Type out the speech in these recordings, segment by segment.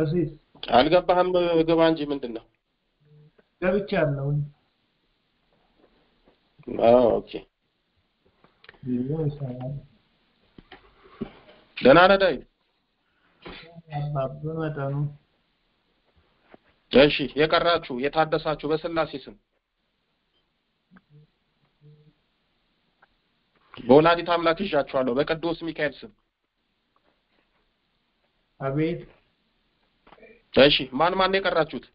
እዚህ አልገባህም ግባ እንጂ ምንድነው ገብቻለሁ ኦኬ ደህና ነህ ዳዊት በመጠኑ እሺ የቀራችሁ የታደሳችሁ በስላሴ ስም በወላዲተ አምላክ ይዣችኋለሁ በቅዱስ ሚካኤል ስም አቤት እሺ ማን የቀራችሁት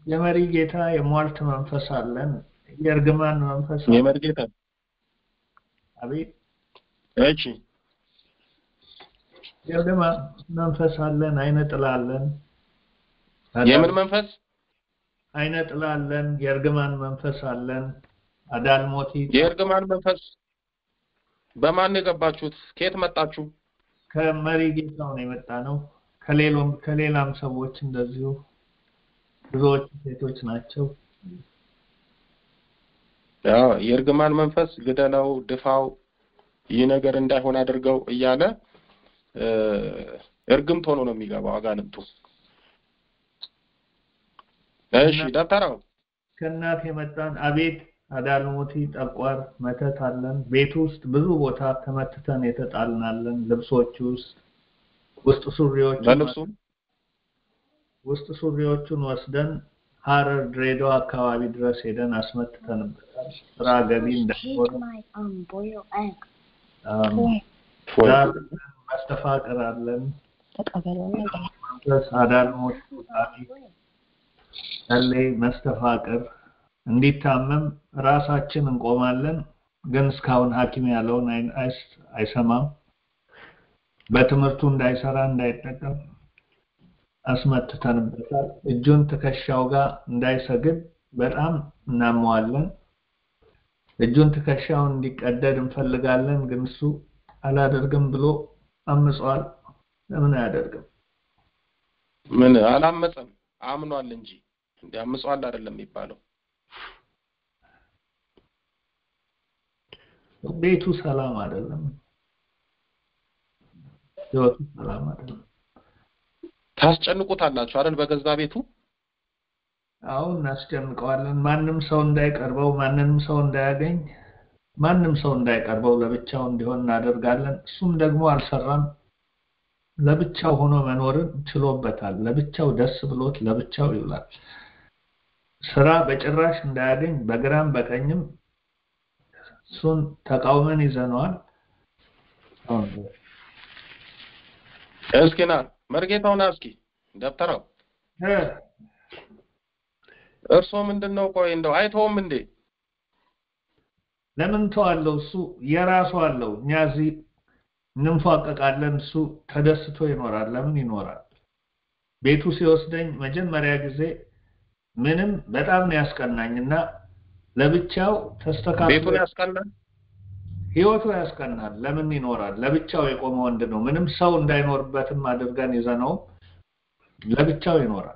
የመሪ ጌታ የሟልት መንፈስ አለን የርግማን መንፈስ የመሪ ጌታ አቤት እሺ የርግማን መንፈስ አለን አይነ ጥላለን የምን መንፈስ አይነ ጥላለን የርግማን መንፈስ አለን አዳልሞቲ የርግማን መንፈስ በማን የገባችሁት ከየት መጣችሁ ከመሪ ጌታው ነው የመጣ ነው ከሌላም ሰዎች እንደዚሁ ብዙዎች ሴቶች ናቸው ያው የርግማን መንፈስ ግደለው ድፋው ይህ ነገር እንዳይሆን አድርገው እያለ እርግምት ሆኖ ነው የሚገባው አጋንንቱ እሺ ደብተራው ከእናት የመጣን አቤት አዳልሞቲ ጠቋር መተት አለን ቤት ውስጥ ብዙ ቦታ ተመትተን የተጣልናለን ልብሶች ውስጥ ሱሪዎቹን ወስደን ሐረር ድሬዳዋ አካባቢ ድረስ ሄደን አስመትተንበታል ስራ ገቢ እንዳይሆን ማስተፋቀር አለን አዳልሞቲ አለ መስተፋቀር እንዲታመም ራሳችን እንቆማለን ግን እስካሁን ሐኪም ያለውን አይሰማም በትምህርቱ እንዳይሰራ እንዳይጠቀም አስመትተንበታል እጁን ትከሻው ጋር እንዳይሰግድ በጣም እናመዋለን እጁን ትከሻውን እንዲቀደድ እንፈልጋለን ግን እሱ አላደርግም ብሎ አምጿል ለምን አያደርግም ምን አላመፀም አምኗል እንጂ እንዲያምጿል አይደለም የሚባለው ቤቱ ሰላም አይደለም ህይወቱ ሰላም አይደለም ታስጨንቁታላችሁ አይደል በገዛ ቤቱ አሁን እናስጨንቀዋለን ማንም ሰው እንዳይቀርበው ማንንም ሰው እንዳያገኝ ማንም ሰው እንዳይቀርበው ለብቻው እንዲሆን እናደርጋለን እሱም ደግሞ አልሰራም ለብቻው ሆኖ መኖርን ችሎበታል ለብቻው ደስ ብሎት ለብቻው ይውላል ስራ በጭራሽ እንዳያገኝ በግራም በቀኝም ሱን ተቃውመን ይዘነዋል እስኪና መርጌታውና እስኪ ደብተራው እርሶ ምንድነው ቆይ እንደው አይተውም እንዴ ለምን ተዋለው እሱ የራሱ አለው እኛ እዚህ እንንፋቀቃለን እሱ ተደስቶ ይኖራል ለምን ይኖራል ቤቱ ሲወስደኝ መጀመሪያ ጊዜ ምንም በጣም ነው ያስቀናኝና ለብቻው ተስተካክሎ ቤቱን ያስቀናል ህይወቱ ያስቀናል ለምን ይኖራል ለብቻው የቆመ ወንድ ነው ምንም ሰው እንዳይኖርበትም አድርገን ይዘነው ለብቻው ይኖራል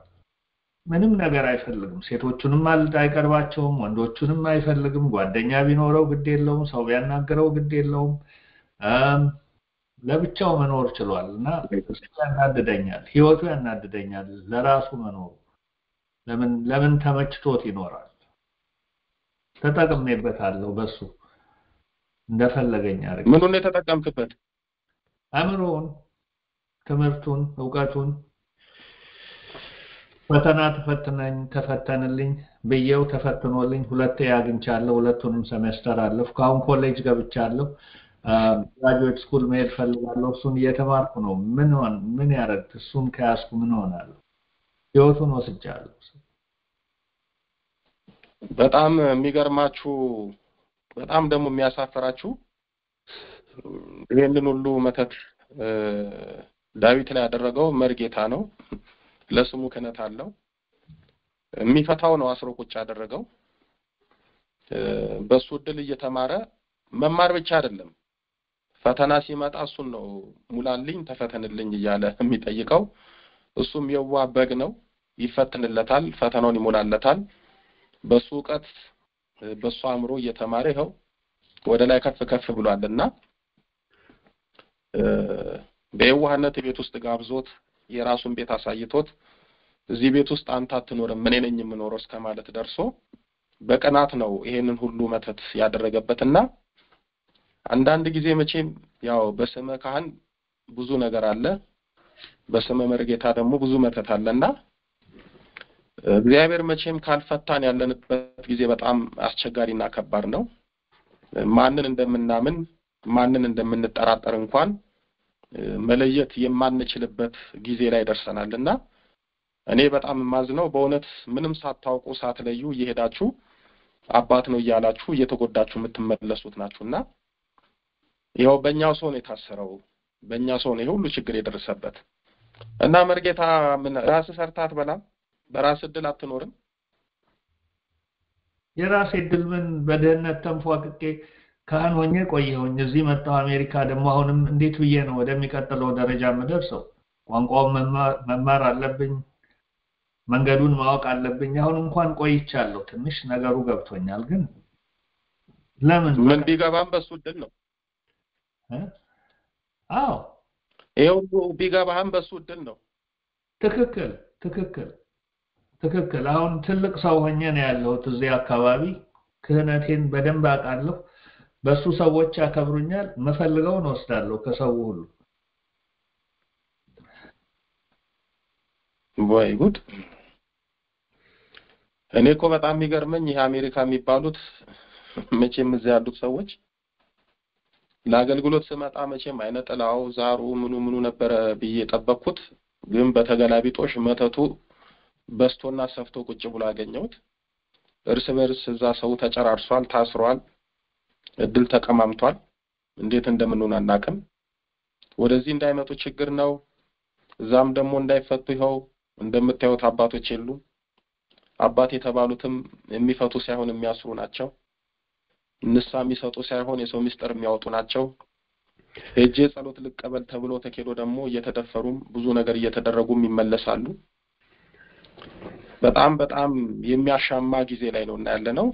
ምንም ነገር አይፈልግም ሴቶቹንም አይቀርባቸውም ወንዶቹንም አይፈልግም ጓደኛ ቢኖረው ግድ የለውም ሰው ቢያናገረው ግድ የለውም ለብቻው መኖር ችሏልና ያናድደኛል ህይወቱ ያናድደኛል ለራሱ መኖር ለምን ተመችቶት ይኖራል ተጠቅሜበታለሁ በሱ እንደፈለገኝ አድርጌ ምኑን የተጠቀምክበት አእምሮውን ትምህርቱን ዕውቀቱን ፈተና ተፈተንልኝ በየው ተፈትኖልኝ ሁለቴ አግኝቻለሁ ሁለቱንም ሴሜስተር አለፍኩ አሁን ኮሌጅ ገብቻለሁ ግራጁዌት ስኩል መሄድ ፈልጋለሁ እሱን እየተማርኩ ነው ምን ያረግ እሱን ከያዝኩ ምን ሆናለሁ ህይወቱን ወስጃለሁ በጣም የሚገርማችሁ በጣም ደግሞ የሚያሳፈራችሁ ይሄንን ሁሉ መተት ዳዊት ላይ ያደረገው መርጌታ ነው ለስሙ ክህነት አለው የሚፈታው ነው አስሮ ቁጭ ያደረገው በሱ ድል እየተማረ መማር ብቻ አይደለም ፈተና ሲመጣ እሱን ነው ሙላልኝ ተፈተንልኝ እያለ የሚጠይቀው እሱም የዋ በግ ነው ይፈትንለታል ፈተናውን ይሞላለታል በሱ ዕውቀት በሱ አእምሮ እየተማረ ይኸው ወደ ላይ ከፍ ብሏልና በየዋህነት ቤት ውስጥ ጋብዞት የራሱን ቤት አሳይቶት እዚህ ቤት ውስጥ አንተ አትኖርም ምን ነኝ የምኖረው እስከማለት ደርሶ በቀናት ነው ይሄንን ሁሉ መተት ያደረገበትና አንዳንድ ጊዜ መቼም ያው በስመ ካህን ብዙ ነገር አለ በስመ መርጌታ ደግሞ ብዙ መተት አለና እግዚአብሔር መቼም ካልፈታን ያለንበት ጊዜ በጣም አስቸጋሪና ከባድ ነው ማንን እንደምናምን ማንን እንደምንጠራጠር እንኳን መለየት የማንችልበት ጊዜ ላይ ደርሰናልና እኔ በጣም ማዝነው በእውነት ምንም ሳታውቁ ሳትለዩ እየሄዳችሁ አባት ነው እያላችሁ እየተጎዳችሁ የምትመለሱት ናችሁና ይኸው በእኛው ሰው ነው የታሰረው በእኛው ሰው ነው ሁሉ ችግር የደረሰበት እና መርጌታ ምን ራስ ሰርታት በላ በራስ እድል አትኖርም የራስ እድል ምን በደህነት ተንፏቅቄ ካህን ሆኜ ቆየሁኝ እዚህ መጣሁ አሜሪካ ደግሞ አሁንም እንዴት ብዬ ነው ወደሚቀጥለው ደረጃ የምደርሰው ቋንቋውን መማር አለብኝ መንገዱን ማወቅ አለብኝ አሁን እንኳን ቆይቻለሁ ትንሽ ነገሩ ገብቶኛል ግን ለምን ምን ቢገባም በሱ እድል ነው አዎ ይሄው ቢገባም በሱ እድል ነው ትክክል አሁን ትልቅ ሰው ሆኜ ነው ያለሁት እዚህ አካባቢ ክህነቴን በደንብ አውቃለሁ በሱ ሰዎች ያከብሩኛል መፈልገውን ወስዳለሁ ከሰው ሁሉ ወይ ጉድ እኔ እኮ በጣም የሚገርመኝ ይሄ አሜሪካ የሚባሉት መቼም እዚህ ያሉት ሰዎች ለአገልግሎት ስመጣ መቼም አይነጥላው ዛሩ ምኑ ነበር ብዬ ጠበቅኩት ግን በተገላቢጦሽ መተቱ በስቶና ሰፍቶ ቁጭ ብሎ አገኘሁት እርስ በርስ እዛ ሰው ተጨራርሷል ታስሯል እድል ተቀማምቷል እንዴት እንደምንሆን አናውቅም ወደዚህ እንዳይመጡ ችግር ነው እዛም ደግሞ እንዳይፈቱ ይኸው እንደምታዩት አባቶች የሉ አባት የተባሉትም የሚፈቱ ሳይሆን የሚያስሩ ናቸው ንሳ የሚሰጡ ሳይሆን የሰው ሚስጥር የሚያወጡ ናቸው እጄ ጸሎት ልቀበል ተብሎ ተኬዶ ደግሞ እየተደፈሩም ብዙ ነገር እየተደረጉም ይመለሳሉ በጣም የሚያሻማ ጊዜ ላይ ነው እና ያለነው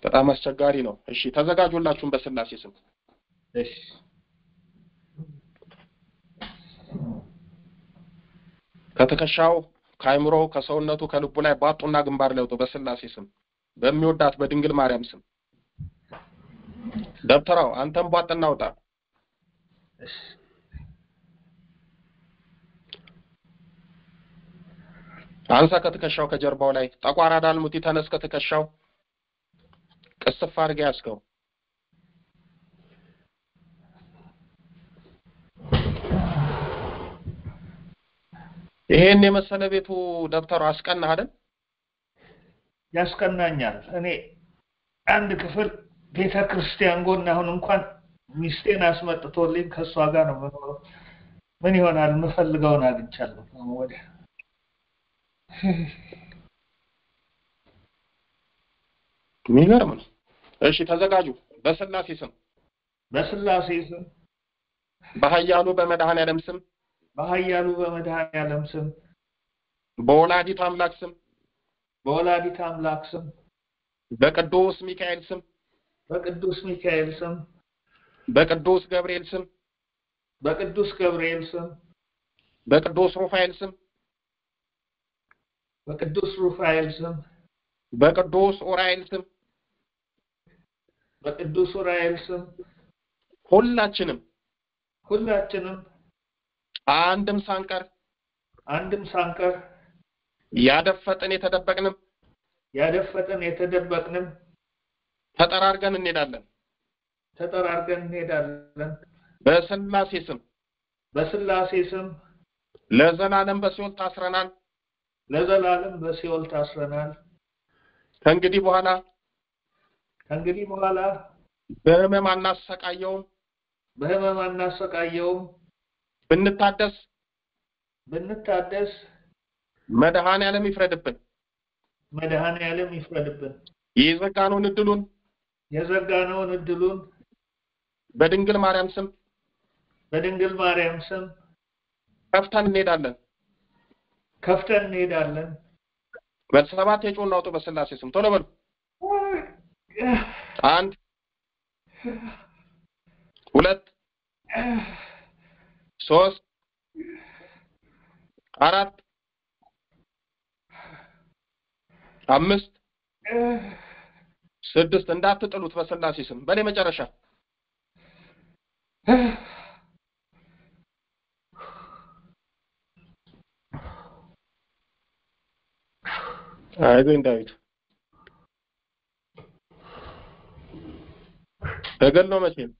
በጣም አስቸጋሪ ነው እሺ ተዘጋጁላችሁን በስላሴ ስም እሺ ከተከሻው ካይምሮ ከሰውነቱ ከልቡ ላይ ባጡና ግንባር ላይ ወጡ በስላሴ ስም በሚወዳት በድንግል ማርያም ስም ደብተራው አንተም ባጥና ወጣ አንሳ ከተከሻው ከጀርባው ላይ ጠቋራ ዳልሙቲ ተነስ ከተከሻው ቅስፍ አድርገ ያስከው ይሄን የመሰለ ቤቱ ደብተሩ አስቀናህ አይደል ያስቀናኛል እኔ አንድ ክፍል ቤተክርስቲያን ጎን አሁን እንኳን ሚስቴን አስመጥቶልኝ ከሷ ጋር ነው የምኖረው ምን ይሆናል የምፈልገውን አግኝቻለሁ ወዲያ የሚገርም ነው እሺ ተዘጋጁ በስላሴ ስም በኃያሉ በመድኃኔዓለም ስም በወላዲተ አምላክ ስም በቅዱስ ሚካኤል ስም በቅዱስ ገብርኤል ስም በቅዱስ ሩፋኤል ስም በቅዱስ ኡራኤል ስም ሁላችንም አንድም ሳንቀር ያደፈጠን የተደበቅንም ተጠራርገን እንሄዳለን ተጠራርገን እንሄዳለን። በስላሴ ስም በስላሴ ስም ለዘላለም በሲኦል ታስረናል። ለዘላለም በሲኦል ታስረናል። ከእንግዲህ በኋላ በህመም አናሰቃየውም። ብንታደስ መድኃኔዓለም ይፍረድብን። የዘጋነውን እድሉን በድንግል ማርያም ስም ከፍተን እንሄዳለን። በሰባት የጮህ እናውጡ በስላሴ ስም ቶሎ በሉ። 1 2 3 4 5 6 እንዳትጥሉት በስላሴ ስም። በሌ መጨረሻ አይዞኝ ዳዊት ተገሎ መቼ ነው?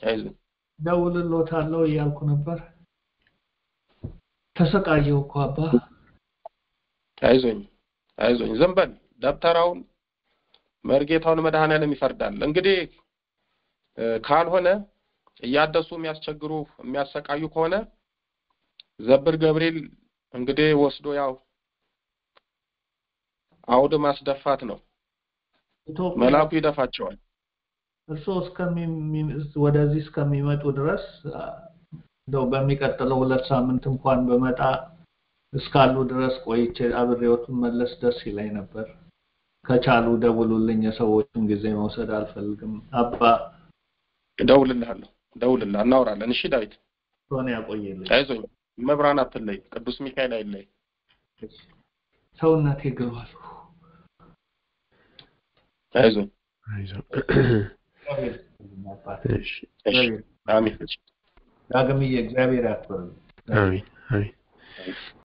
አይዞኝ ደውልሎታለሁ እያልኩ ነበር። ተሰቃየው እኮ አባ። አይዞኝ ዝም በል። ደብተራውን መርጌታውን መድኃኔዓለም ይፈርዳል። እንግዲህ ካልሆነ እያደሱ የሚያሰቃዩ ከሆነ ዘብር ገብርኤል እንግዲህ ወስዶ ያው አውድ ማስደፋት ነው። መላኩ ይደፋቸዋል። እርሶ ወደዚህ እስከሚመጡ ድረስ እንደው በሚቀጥለው 2 ሳምንት እንኳን በመጣ እስካሉ ድረስ ቆይቼ አብሬዎት መለስ ደስ ይለኝ ነበር። ከቻሉ ደውሉልኝ። የሰዎችን ጊዜ መውሰድ አልፈልግም። አባ ደውልልሃለሁ እናወራለን። እሺ ዳዊት ሆነ ያቆየልኝ። አይዞኝ መብራን አትለይ። ቅዱስ ሚካኤል አይለይ። ሰውነቴ ግሯል። አይዞኝ እሺ አሜን። ዳግምዬ እግዚአብሔር ያክብርልኝ። አሜን።